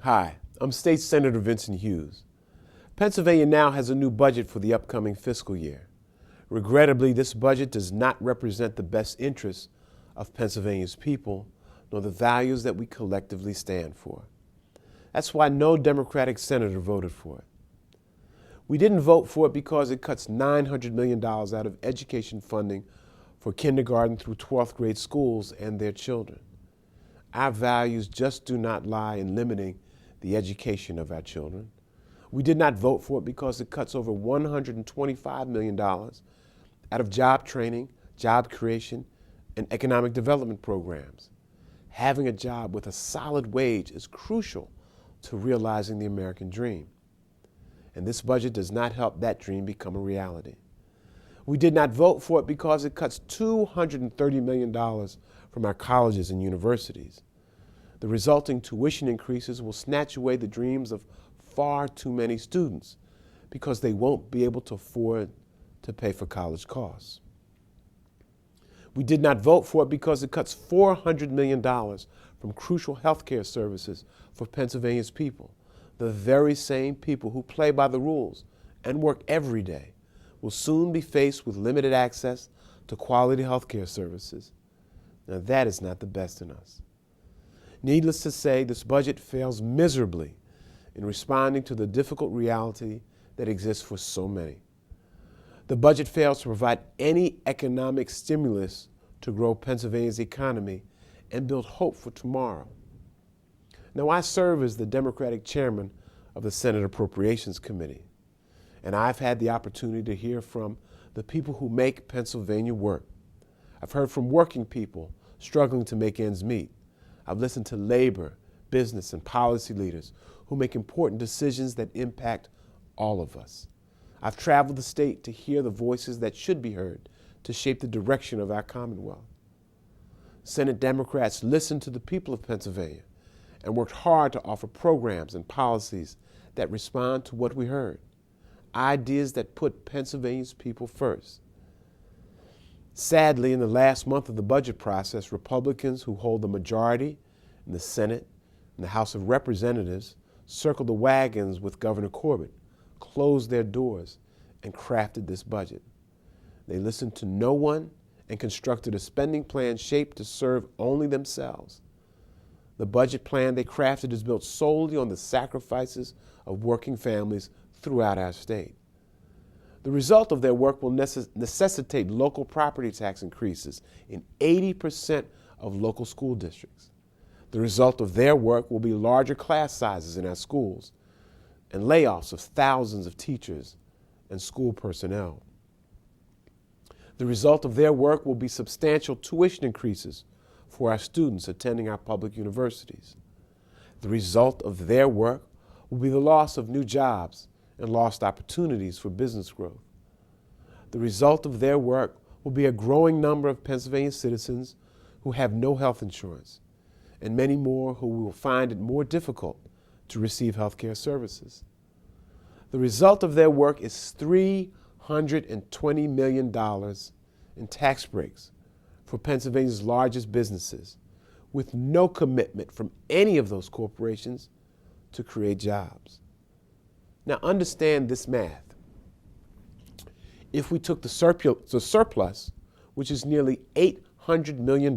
Hi, I'm State Senator Vincent Hughes. Pennsylvania now has a new budget for the upcoming fiscal year. Regrettably, this budget does not represent the best interests of Pennsylvania's people, nor the values that we collectively stand for. That's why no Democratic senator voted for it. We didn't vote for it because it cuts $900 million out of education funding for kindergarten through 12th grade schools and their children. Our values just do not lie in limiting the education of our children. We did not vote for it because it cuts over $125 million out of job training, job creation, and economic development programs. Having a job with a solid wage is crucial to realizing the American dream. And this budget does not help that dream become a reality. We did not vote for it because it cuts $230 million from our colleges and universities. The resulting tuition increases will snatch away the dreams of far too many students because they won't be able to afford to pay for college costs. We did not vote for it because it cuts $400 million from crucial health care services for Pennsylvania's people. The very same people who play by the rules and work every day will soon be faced with limited access to quality health care services. Now that is not the best in us. Needless to say, this budget fails miserably in responding to the difficult reality that exists for so many. The budget fails to provide any economic stimulus to grow Pennsylvania's economy and build hope for tomorrow. Now, I serve as the Democratic chairman of the Senate Appropriations Committee, and I've had the opportunity to hear from the people who make Pennsylvania work. I've heard from working people struggling to make ends meet. I've listened to labor, business, and policy leaders who make important decisions that impact all of us. I've traveled the state to hear the voices that should be heard to shape the direction of our Commonwealth. Senate Democrats listened to the people of Pennsylvania and worked hard to offer programs and policies that respond to what we heard, ideas that put Pennsylvania's people first. Sadly, in the last month of the budget process, Republicans who hold the majority in the Senate and the House of Representatives circled the wagons with Governor Corbett, closed their doors, and crafted this budget. They listened to no one and constructed a spending plan shaped to serve only themselves. The budget plan they crafted is built solely on the sacrifices of working families throughout our state. The result of their work will necessitate local property tax increases in 80% of local school districts. The result of their work will be larger class sizes in our schools and layoffs of thousands of teachers and school personnel. The result of their work will be substantial tuition increases for our students attending our public universities. The result of their work will be the loss of new jobs and lost opportunities for business growth. The result of their work will be a growing number of Pennsylvania citizens who have no health insurance, and many more who will find it more difficult to receive health care services. The result of their work is $320 million in tax breaks for Pennsylvania's largest businesses, with no commitment from any of those corporations to create jobs. Now understand this math. If we took the surplus, which is nearly $800 million,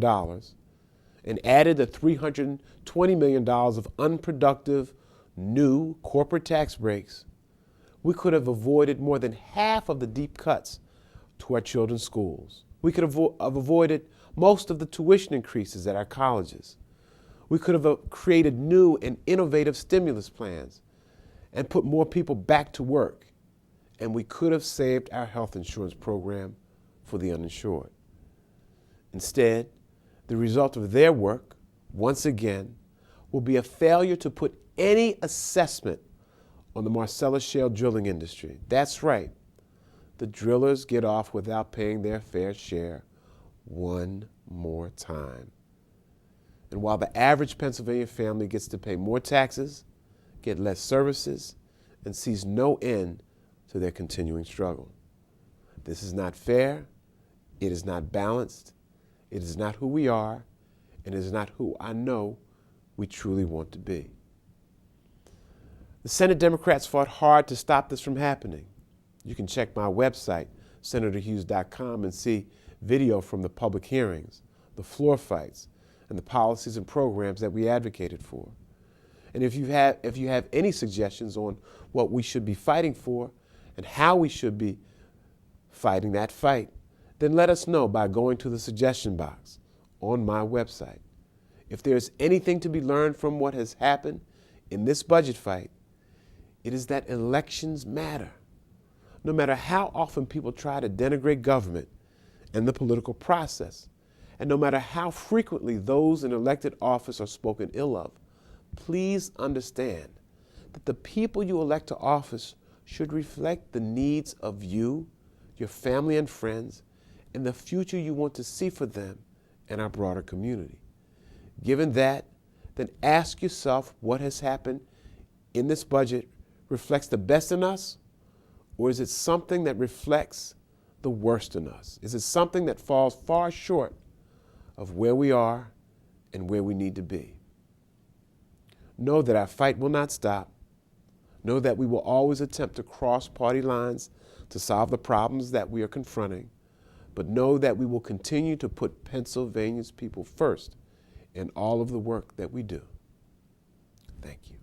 and added the $320 million of unproductive new corporate tax breaks, we could have avoided more than half of the deep cuts to our children's schools. We could have avoided most of the tuition increases at our colleges. We could have created new and innovative stimulus plans and put more people back to work. And we could have saved our health insurance program for the uninsured. Instead, the result of their work, once again, will be a failure to put any assessment on the Marcellus Shale drilling industry. That's right. The drillers get off without paying their fair share one more time. And while the average Pennsylvania family gets to pay more taxes, get less services, and sees no end to their continuing struggle. This is not fair, it is not balanced, it is not who we are, and it is not who I know we truly want to be. The Senate Democrats fought hard to stop this from happening. You can check my website, senatorhughes.com, and see video from the public hearings, the floor fights, and the policies and programs that we advocated for. And if you have any suggestions on what we should be fighting for and how we should be fighting that fight, then let us know by going to the suggestion box on my website. If there's anything to be learned from what has happened in this budget fight, it is that elections matter. No matter how often people try to denigrate government and the political process, and no matter how frequently those in elected office are spoken ill of, please understand that the people you elect to office should reflect the needs of you, your family and friends, and the future you want to see for them and our broader community. Given that, then ask yourself what has happened in this budget reflects the best in us, or is it something that reflects the worst in us? Is it something that falls far short of where we are and where we need to be? Know that our fight will not stop. Know that we will always attempt to cross party lines to solve the problems that we are confronting, but know that we will continue to put Pennsylvania's people first in all of the work that we do. Thank you.